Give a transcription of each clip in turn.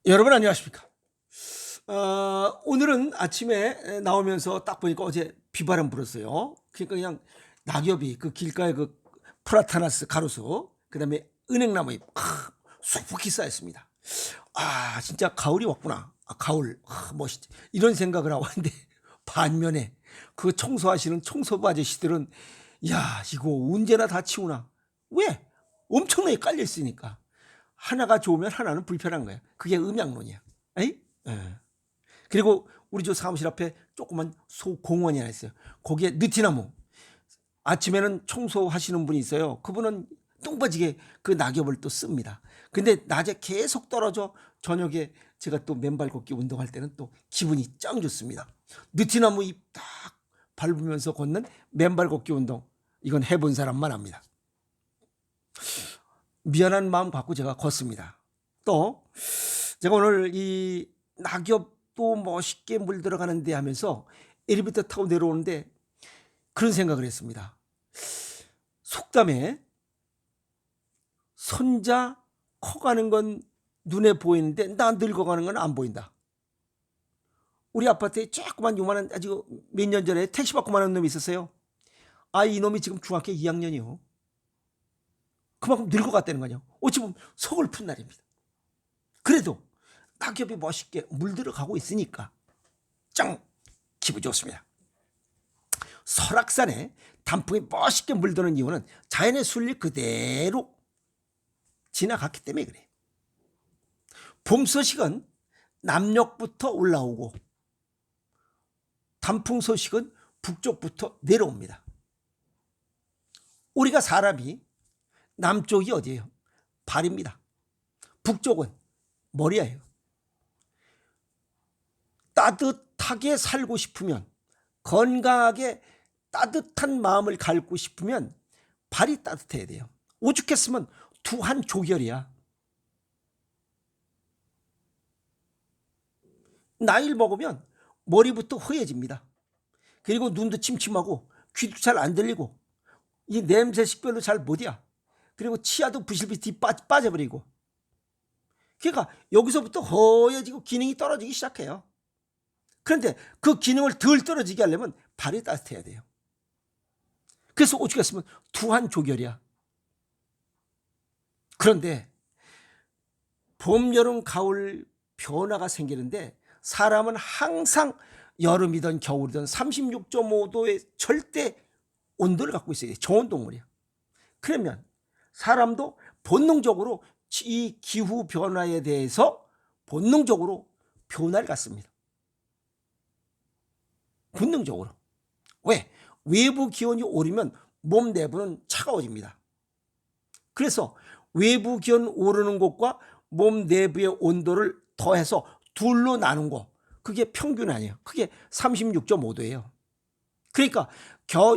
여러분 안녕하십니까? 오늘은 아침에 나오면서 딱 보니까 어제 비바람 불었어요. 그러니까 그냥 낙엽이 그 길가에 그 프라타나스 가로수, 그다음에 은행나무 잎 수북히 쌓였습니다. 아 진짜 가을이 왔구나. 가을 멋있지. 이런 생각을 하고 있는데 반면에 그 청소하시는 청소부 아저씨들은 야 이거 언제나 다 치우나? 왜? 엄청나게 깔려 있으니까. 하나가 좋으면 하나는 불편한 거야. 그게 음양론이야. 에이? 예. 그리고 우리 저 사무실 앞에 조그만 소공원이 하나 있어요. 거기에 느티나무. 아침에는 청소하시는 분이 있어요. 그분은 똥바지게 그 낙엽을 또 씁니다. 근데 낮에 계속 떨어져 저녁에 제가 또 맨발 걷기 운동할 때는 또 기분이 짱 좋습니다. 느티나무 잎 딱 밟으면서 걷는 맨발 걷기 운동. 이건 해본 사람만 합니다. 미안한 마음 갖고 제가 걷습니다. 또 제가 오늘 이 낙엽도 멋있게 물들어가는데 하면서 엘리베이터 타고 내려오는데 그런 생각을 했습니다. 속담에 손자 커가는 건 눈에 보이는데 나 늙어가는 건 안 보인다. 우리 아파트에 조그만 요만한 아주 몇 년 전에 택시 받고 마는 놈이 있었어요. 아, 이 놈이 지금 중학교 2학년이요. 그만큼 늙어갔다는 거냐. 어찌 보면 서글픈 날입니다. 그래도 낙엽이 멋있게 물들어가고 있으니까 짱 기분 좋습니다. 설악산에 단풍이 멋있게 물드는 이유는 자연의 순리 그대로 지나갔기 때문에 그래요. 봄 소식은 남녘부터 올라오고 단풍 소식은 북쪽부터 내려옵니다. 우리가 사람이 남쪽이 어디예요? 발입니다. 북쪽은 머리예요. 따뜻하게 살고 싶으면, 건강하게 따뜻한 마음을 갖고 싶으면 발이 따뜻해야 돼요. 오죽했으면 두한 조결이야. 나이를 먹으면 머리부터 허해집니다. 그리고 눈도 침침하고 귀도 잘 안 들리고 이 냄새 식별도 잘 못이야. 그리고 치아도 부실부실 빠져버리고. 그러니까 여기서부터 허해지고 기능이 떨어지기 시작해요. 그런데 그 기능을 덜 떨어지게 하려면 발이 따뜻해야 돼요. 그래서 오죽했으면 두한조결이야. 그런데 봄, 여름, 가을 변화가 생기는데 사람은 항상 여름이든 겨울이든 36.5도의 절대 온도를 갖고 있어야 돼. 저온동물이야. 그러면 사람도 본능적으로 이 기후 변화에 대해서 본능적으로 변화를 갖습니다. 본능적으로. 왜? 외부 기온이 오르면 몸 내부는 차가워집니다. 그래서 외부 기온 오르는 곳과 몸 내부의 온도를 더해서 둘로 나눈 거, 그게 평균 아니에요. 그게 36.5도예요. 그러니까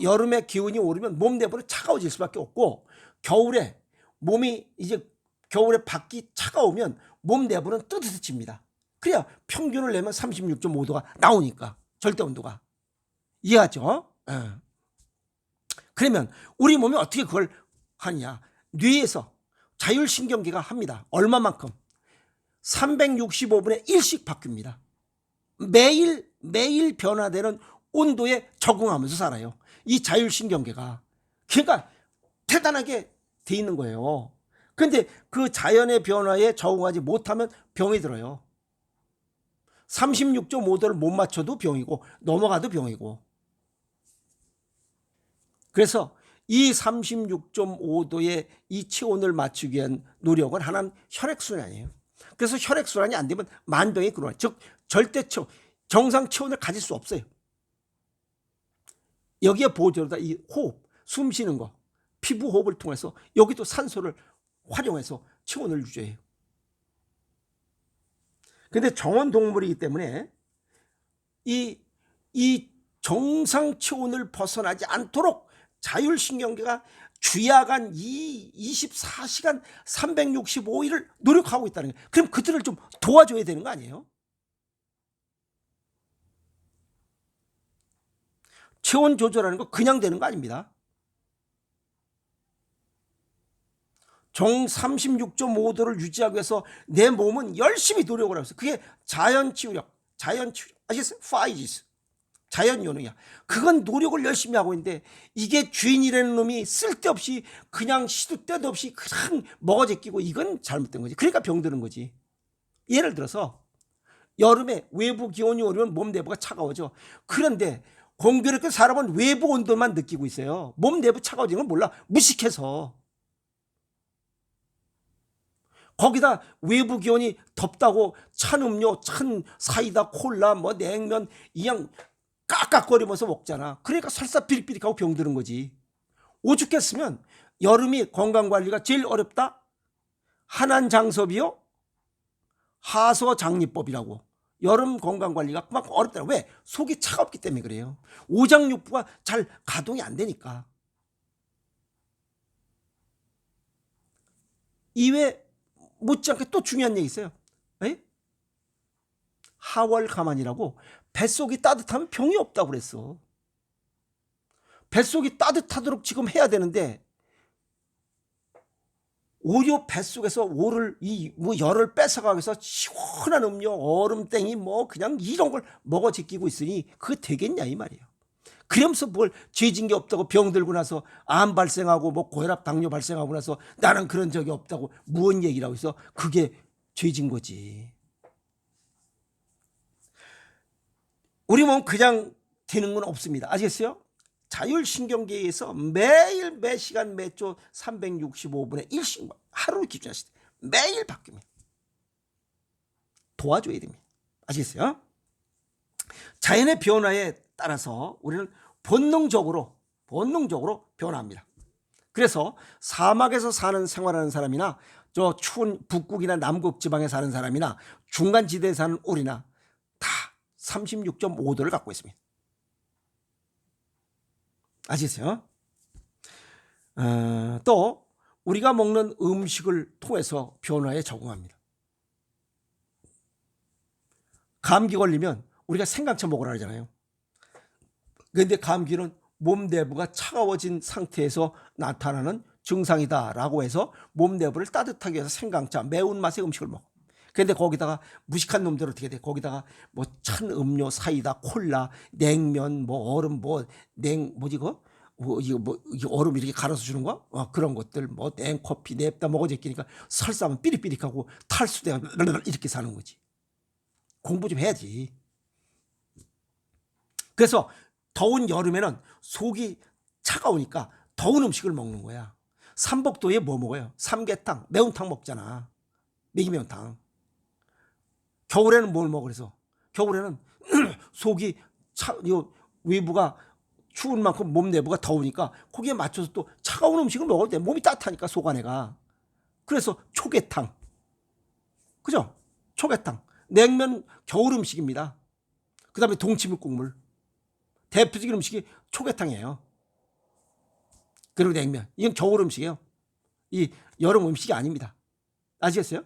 여름에 기온이 오르면 몸 내부는 차가워질 수밖에 없고, 겨울에 몸이 이제 겨울에 밖이 차가우면 몸 내부는 뜨뜻해집니다. 그래야 평균을 내면 36.5도가 나오니까, 절대 온도가. 이해하죠? 예. 그러면 우리 몸이 어떻게 그걸 하느냐. 뇌에서 자율신경계가 합니다. 얼마만큼? 365분에 1씩 바뀝니다. 매일 변화되는 온도에 적응하면서 살아요. 이 자율신경계가. 그러니까 대단하게 돼 있는 거예요. 그런데 그 자연의 변화에 적응하지 못하면 병이 들어요. 36.5도를 못 맞춰도 병이고 넘어가도 병이고. 그래서 이 36.5도의 이 체온을 맞추기 위한 노력은 하나는 혈액순환이에요. 그래서 혈액순환이 안 되면 만병이 그러나, 즉 절대 체온, 정상 체온을 가질 수 없어요. 여기에 보조로다 이 호흡, 숨 쉬는 거, 피부 호흡을 통해서 여기도 산소를 활용해서 체온을 유지해요. 근데 정원 동물이기 때문에 이 정상 체온을 벗어나지 않도록 자율신경계가 주야간 24시간 365일을 노력하고 있다는 거예요. 그럼 그들을 좀 도와줘야 되는 거 아니에요? 체온 조절하는 거 그냥 되는 거 아닙니다. 정 36.5도를 유지하기 위해서 내 몸은 열심히 노력을 하고 있어요. 그게 자연 치유력, 아시겠어요? 파이지스, 자연 요능이야. 그건 노력을 열심히 하고 있는데 이게 주인이라는 놈이 쓸데없이 그냥 시도 때도 없이 그냥 먹어제끼고, 이건 잘못된 거지. 그러니까 병드는 거지. 예를 들어서 여름에 외부 기온이 오르면 몸 내부가 차가워져. 그런데 공교롭게 사람은 외부 온도만 느끼고 있어요. 몸 내부 차가워지는 걸 몰라. 무식해서. 거기다 외부 기온이 덥다고 찬 음료, 찬 사이다, 콜라, 뭐 냉면 그냥 깍깍거리면서 먹잖아. 그러니까 설사 삐릭삐릭하고 병드는 거지. 오죽했으면 여름이 건강관리가 제일 어렵다? 한한장섭이요? 하소장리법이라고. 여름 건강관리가 그만큼 어렵더라. 왜? 속이 차갑기 때문에 그래요. 오장육부가 잘 가동이 안 되니까. 이외에 못지않게 또 중요한 얘기 있어요. 에? 하월가만이라고 뱃속이 따뜻하면 병이 없다고 그랬어. 뱃속이 따뜻하도록 지금 해야 되는데 오히려 뱃속에서 뭐 열을 뺏어가기 위해서 시원한 음료, 얼음땡이 뭐 그냥 이런 걸 먹어 제끼고 있으니 그게 되겠냐 이 말이에요. 그러면서 뭘 죄진 게 없다고 병들고 나서 암 발생하고 뭐 고혈압 당뇨 발생하고 나서 나는 그런 적이 없다고 무언 얘기를 하고 있어. 그게 죄진 거지. 우리 몸 그냥 되는 건 없습니다. 아시겠어요? 자율신경계에서 매일 매시간 매초 365분에 1씩 하루를 기준하실 때 매일 바뀝니다. 도와줘야 됩니다. 아시겠어요? 자연의 변화에 따라서 우리는 본능적으로 변화합니다. 그래서 사막에서 사는 생활하는 사람이나 저 추운 북극이나 남극 지방에 사는 사람이나 중간지대에 사는 우리나 다 36.5도를 갖고 있습니다. 아시겠어요? 또 우리가 먹는 음식을 통해서 변화에 적응합니다. 감기 걸리면 우리가 생강차 먹으라 하잖아요. 그런데 감기는 몸 내부가 차가워진 상태에서 나타나는 증상이다라고 해서 몸 내부를 따뜻하게 해서 생강차, 매운맛의 음식을 먹어. 그런데 거기다가 무식한 놈들 어떻게 돼? 거기다가 뭐 찬 음료, 사이다, 콜라, 냉면, 뭐 얼음, 뭐지 그거? 이거 얼음 이렇게 갈아서 주는 거? 그런 것들, 뭐 냉커피 냅다 먹어 제끼니까 설사하면 삐릭삐릭하고 탈수되고 이렇게 사는 거지. 공부 좀 해야지. 그래서 더운 여름에는 속이 차가우니까 더운 음식을 먹는 거야. 삼복도에 뭐 먹어요? 삼계탕, 매운탕 먹잖아. 매기매운탕. 겨울에는 뭘 먹어? 그래서 겨울에는 속이 외부가 추운 만큼 몸 내부가 더우니까 거기에 맞춰서 또 차가운 음식을 먹어야 돼. 몸이 따뜻하니까 속 안에가. 그래서 초계탕. 그죠? 초계탕. 냉면 겨울 음식입니다. 그 다음에 동치미국물. 대표적인 음식이 초계탕이에요. 그리고 냉면. 이건 겨울 음식이에요. 이 여름 음식이 아닙니다. 아시겠어요?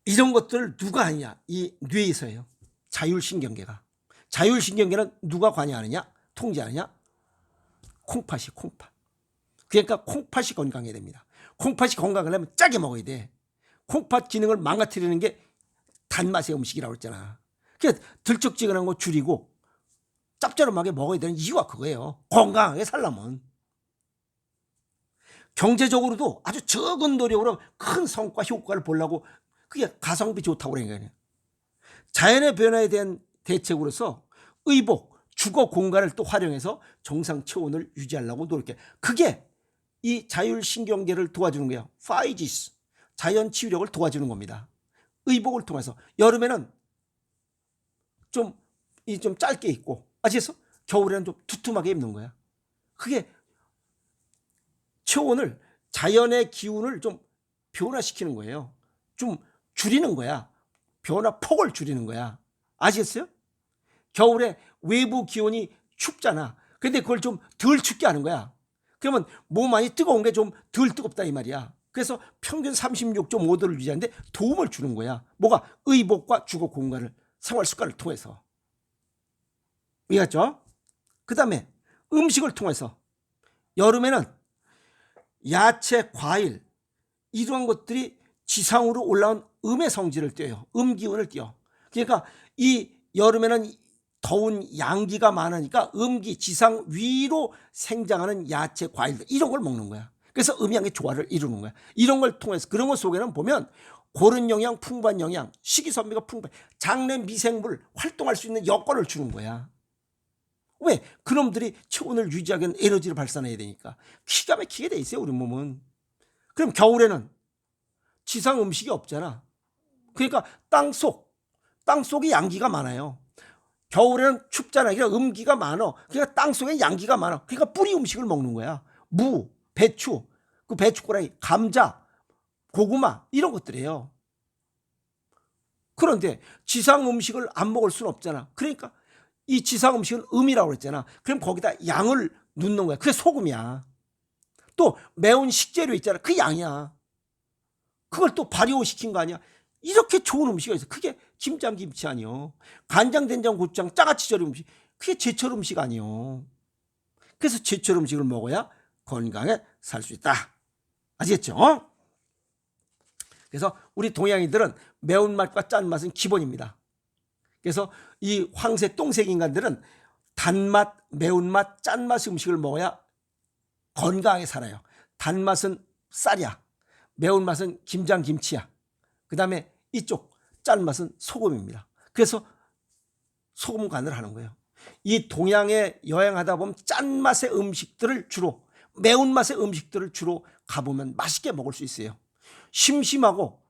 이런 것들을 누가 하느냐? 이 뇌에서 해요. 자율신경계가. 자율신경계는 누가 관여하느냐? 통제하느냐? 콩팥이. 그러니까 콩팥이 건강해야 됩니다. 콩팥이 건강하려면 짜게 먹어야 돼. 콩팥 기능을 망가뜨리는 게 단맛의 음식이라고 했잖아. 그러니까 들쩍지근한 거 줄이고 짭짤하게 먹어야 되는 이유가 그거예요. 건강하게 살려면. 경제적으로도 아주 적은 노력으로 큰 성과 효과를 보려고 그게 가성비 좋다고 그러는 거예요. 자연의 변화에 대한 대책으로서 의복, 주거 공간을 또 활용해서 정상 체온을 유지하려고 노력해. 그게 이 자율신경계를 도와주는 거예요. 파이지스, 자연 치유력을 도와주는 겁니다. 의복을 통해서. 여름에는 좀 짧게 입고, 아시겠어? 겨울에는 좀 두툼하게 입는 거야. 그게 체온을, 자연의 기운을 좀 변화시키는 거예요. 좀 줄이는 거야. 변화 폭을 줄이는 거야. 아시겠어요? 겨울에 외부 기온이 춥잖아. 근데 그걸 좀 덜 춥게 하는 거야. 그러면 몸 안이 뜨거운 게 좀 덜 뜨겁다 이 말이야. 그래서 평균 36.5도를 유지하는데 도움을 주는 거야. 뭐가? 의복과 주거 공간을, 생활 습관을 통해서. 이해했죠? 그 다음에 음식을 통해서 여름에는 야채, 과일 이러한 것들이 지상으로 올라온 음의 성질을 띄어요. 기운을 띄어. 그러니까 이 여름에는 더운 양기가 많으니까 음기 지상 위로 생장하는 야채, 과일들 이런 걸 먹는 거야. 그래서 음양의 조화를 이루는 거야. 이런 걸 통해서 그런 것 속에는 보면 고른 영양, 풍부한 영양, 식이섬유가 풍부해 장내 미생물 활동할 수 있는 여건을 주는 거야. 왜? 그놈들이 체온을 유지하기 위한 에너지를 발산해야 되니까. 기가 막히게 돼 있어요 우리 몸은. 그럼 겨울에는 지상 음식이 없잖아. 그러니까 땅속에 양기가 많아요. 겨울에는 춥잖아. 그러니까 음기가 많아. 그러니까 땅속에 양기가 많아. 그러니까 뿌리 음식을 먹는 거야. 무, 배추, 그 배추꼬라지, 감자, 고구마 이런 것들이에요. 그런데 지상 음식을 안 먹을 수는 없잖아. 그러니까 이 지상 음식은 음이라고 그랬잖아. 그럼 거기다 양을 넣는 거야. 그게 소금이야. 또 매운 식재료 있잖아. 그 양이야. 그걸 또 발효시킨 거 아니야. 이렇게 좋은 음식이 있어. 그게 김장김치 아니요. 간장된장 고추장 짜같이 절인 음식. 그게 제철 음식 아니요. 그래서 제철 음식을 먹어야 건강에 살 수 있다. 아시겠죠? 그래서 우리 동양인들은 매운맛과 짠맛은 기본입니다. 그래서 이 황색 똥색 인간들은 단맛, 매운맛, 짠맛 음식을 먹어야 건강하게 살아요. 단맛은 쌀이야. 매운맛은 김장김치야. 그 다음에 이쪽 짠맛은 소금입니다. 그래서 소금 간을 하는 거예요. 이 동양에 여행하다 보면 짠맛의 음식들을 주로 매운맛의 음식들을 주로 가보면 맛있게 먹을 수 있어요. 심심하고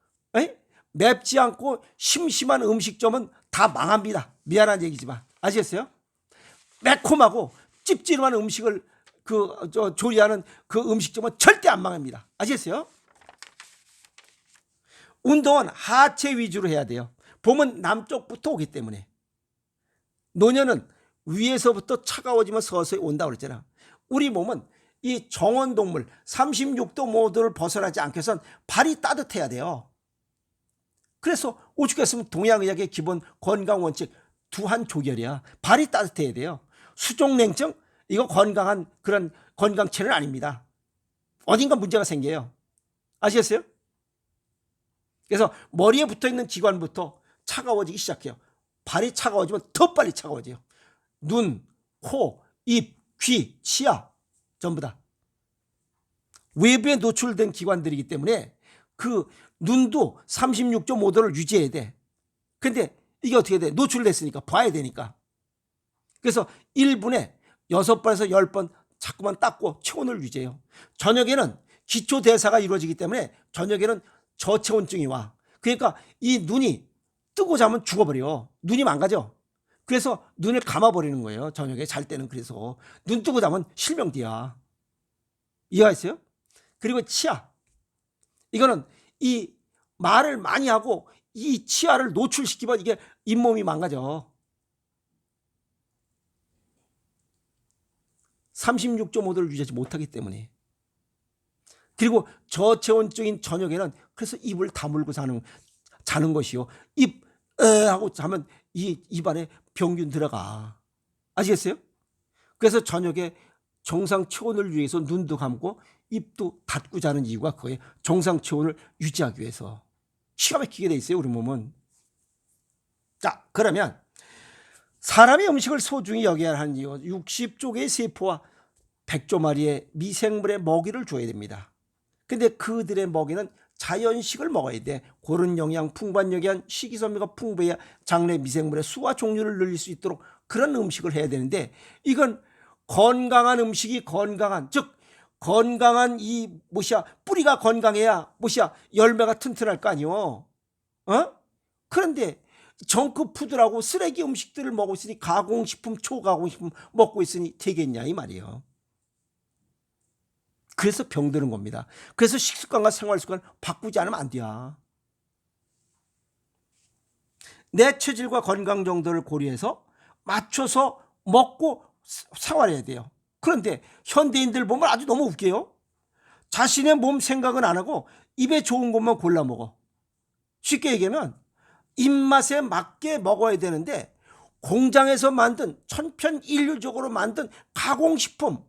맵지 않고 심심한 음식점은 다 망합니다. 미안한 얘기지만 아시겠어요? 매콤하고 찝찝한 음식을 조리하는 그 음식점은 절대 안 망합니다. 아시겠어요? 운동은 하체 위주로 해야 돼요. 봄은 남쪽부터 오기 때문에. 노년은 위에서부터 차가워지면 서서히 온다고 그랬잖아. 우리 몸은 이 정원동물 36도 모드를 벗어나지 않기 위해서는 발이 따뜻해야 돼요. 그래서 오죽했으면 동양의학의 기본 건강 원칙 두한 조결이야. 발이 따뜻해야 돼요. 수족냉증 이거 건강한 그런 건강체는 아닙니다. 어딘가 문제가 생겨요. 아시겠어요? 그래서 머리에 붙어있는 기관부터 차가워지기 시작해요. 발이 차가워지면 더 빨리 차가워져요. 눈, 코, 입, 귀, 치아 전부 다 외부에 노출된 기관들이기 때문에 그 눈도 36.5도를 유지해야 돼. 근데 이게 어떻게 돼? 노출됐으니까 봐야 되니까. 그래서 1분에 6번에서 10번 자꾸만 닦고 체온을 유지해요. 저녁에는 기초 대사가 이루어지기 때문에 저녁에는 저체온증이 와. 그러니까 이 눈이 뜨고 자면 죽어버려. 눈이 망가져. 그래서 눈을 감아버리는 거예요. 저녁에 잘 때는. 그래서 눈 뜨고 자면 실명뒤야. 이해하셨어요? 그리고 치아. 이거는 이 말을 많이 하고 이 치아를 노출시키면 이게 잇몸이 망가져. 36.5도를 유지하지 못하기 때문에. 그리고 저체온적인 저녁에는 그래서 입을 다물고 자는 것이요. 입 하고 자면 이 입안에 병균 들어가. 아시겠어요? 그래서 저녁에 정상 체온을 위해서 눈도 감고 입도 닫고 자는 이유가 그거예요. 정상 체온을 유지하기 위해서. 기가 막히게 돼 있어요 우리 몸은. 자, 그러면 사람이 음식을 소중히 여겨야 하는 이유 60쪽의 세포와 100조 마리의 미생물의 먹이를 줘야 됩니다. 근데 그들의 먹이는 자연식을 먹어야 돼. 고른 영양, 풍부한 영양, 식이섬유가 풍부해야 장내 미생물의 수와 종류를 늘릴 수 있도록 그런 음식을 해야 되는데 이건 건강한 음식이 건강한 즉 건강한 이 뿌리가 건강해야 열매가 튼튼할 거 아니요. 그런데 정크푸드라고 쓰레기 음식들을 먹고 있으니 가공식품, 초가공식품 먹고 있으니 되겠냐 이 말이에요. 그래서 병드는 겁니다. 그래서 식습관과 생활습관 바꾸지 않으면 안 돼요. 내 체질과 건강 정도를 고려해서 맞춰서 먹고 생활해야 돼요. 그런데 현대인들 보면 아주 너무 웃겨요. 자신의 몸 생각은 안 하고 입에 좋은 것만 골라 먹어. 쉽게 얘기하면 입맛에 맞게 먹어야 되는데 공장에서 만든 천편일률적으로 만든 가공식품,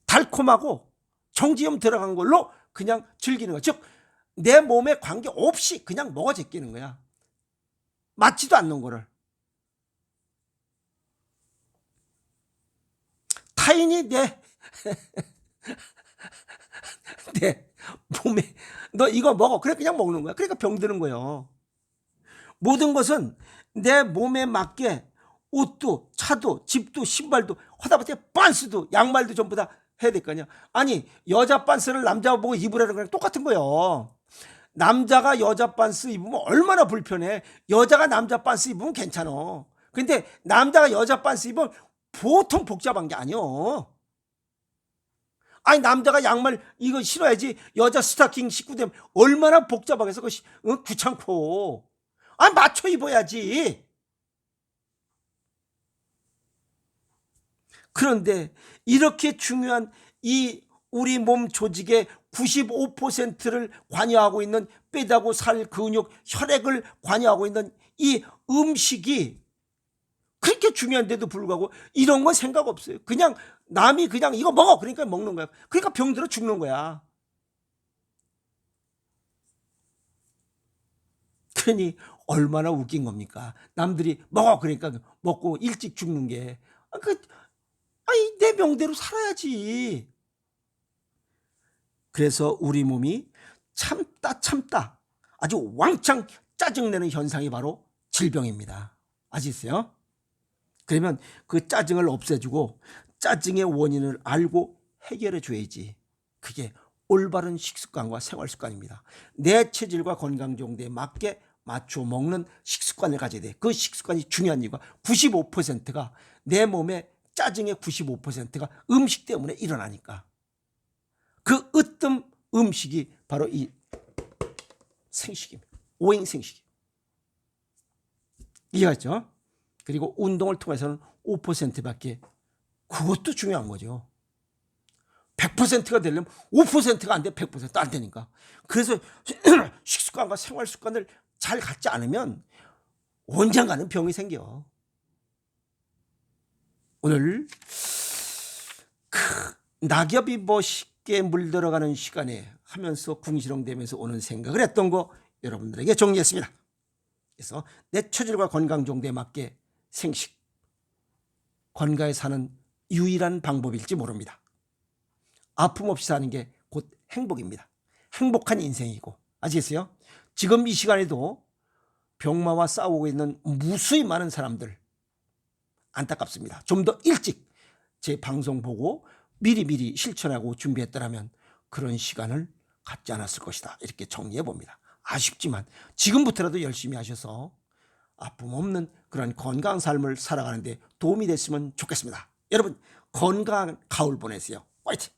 달콤하고 정지염 들어간 걸로 그냥 즐기는 거야. 즉 내 몸에 관계없이 그냥 먹어 제끼는 거야. 맞지도 않는 거를. 타인이 내 몸에 너 이거 먹어. 그래 그냥 먹는 거야. 그러니까 병드는 거예요. 모든 것은 내 몸에 맞게 옷도 차도 집도 신발도 하다못해 빤스도 양말도 전부 다 해야 될 거 아니야. 아니 여자 빤스를 남자가 보고 입으라는 거랑 똑같은 거예요. 남자가 여자 빤스 입으면 얼마나 불편해. 여자가 남자 빤스 입으면 괜찮아. 근데 남자가 여자 빤스 입으면 보통 복잡한 게 아니요. 아니 남자가 양말 이거 신어야지 여자 스타킹 신고 되면 얼마나 복잡하게 해서 귀찮고. 아니 맞춰 입어야지. 그런데 이렇게 중요한 이 우리 몸 조직의 95%를 관여하고 있는 뼈다구 살 근육 혈액을 관여하고 있는 이 음식이 그렇게 중요한데도 불구하고 이런 건 생각 없어요. 그냥 남이 그냥 이거 먹어 그러니까 먹는 거야. 그러니까 병들어 죽는 거야. 그러니 얼마나 웃긴 겁니까? 남들이 먹어 그러니까 먹고 일찍 죽는 게. 아니 내 명대로 살아야지. 그래서 우리 몸이 참다 아주 왕창 짜증내는 현상이 바로 질병입니다. 아시겠어요? 그러면 그 짜증을 없애주고 짜증의 원인을 알고 해결해 줘야지. 그게 올바른 식습관과 생활습관입니다. 내 체질과 건강 정도에 맞게 맞춰 먹는 식습관을 가져야 돼. 그 식습관이 중요한 이유가 95%가 내 몸에 짜증의 95%가 음식 때문에 일어나니까. 그 으뜸 음식이 바로 이 생식입니다. 오행생식. 이해갔죠? 그리고 운동을 통해서는 5%밖에 그것도 중요한 거죠. 100%가 되려면 5%가 안 돼. 100% 안 되니까. 그래서 식습관과 생활습관을 잘 갖지 않으면 언젠가는 병이 생겨. 오늘 낙엽이 멋있게 물들어가는 시간에 하면서 궁시렁대면서 오는 생각을 했던 거 여러분들에게 정리했습니다. 그래서 내 체질과 건강 정도에 맞게 생식, 건강에 사는 유일한 방법일지 모릅니다. 아픔 없이 사는 게 곧 행복입니다. 행복한 인생이고. 아시겠어요? 지금 이 시간에도 병마와 싸우고 있는 무수히 많은 사람들 안타깝습니다. 좀 더 일찍 제 방송 보고 미리 실천하고 준비했더라면 그런 시간을 갖지 않았을 것이다. 이렇게 정리해 봅니다. 아쉽지만 지금부터라도 열심히 하셔서 아픔 없는 그런 건강한 삶을 살아가는 데 도움이 됐으면 좋겠습니다. 여러분 건강한 가을 보내세요. 화이팅!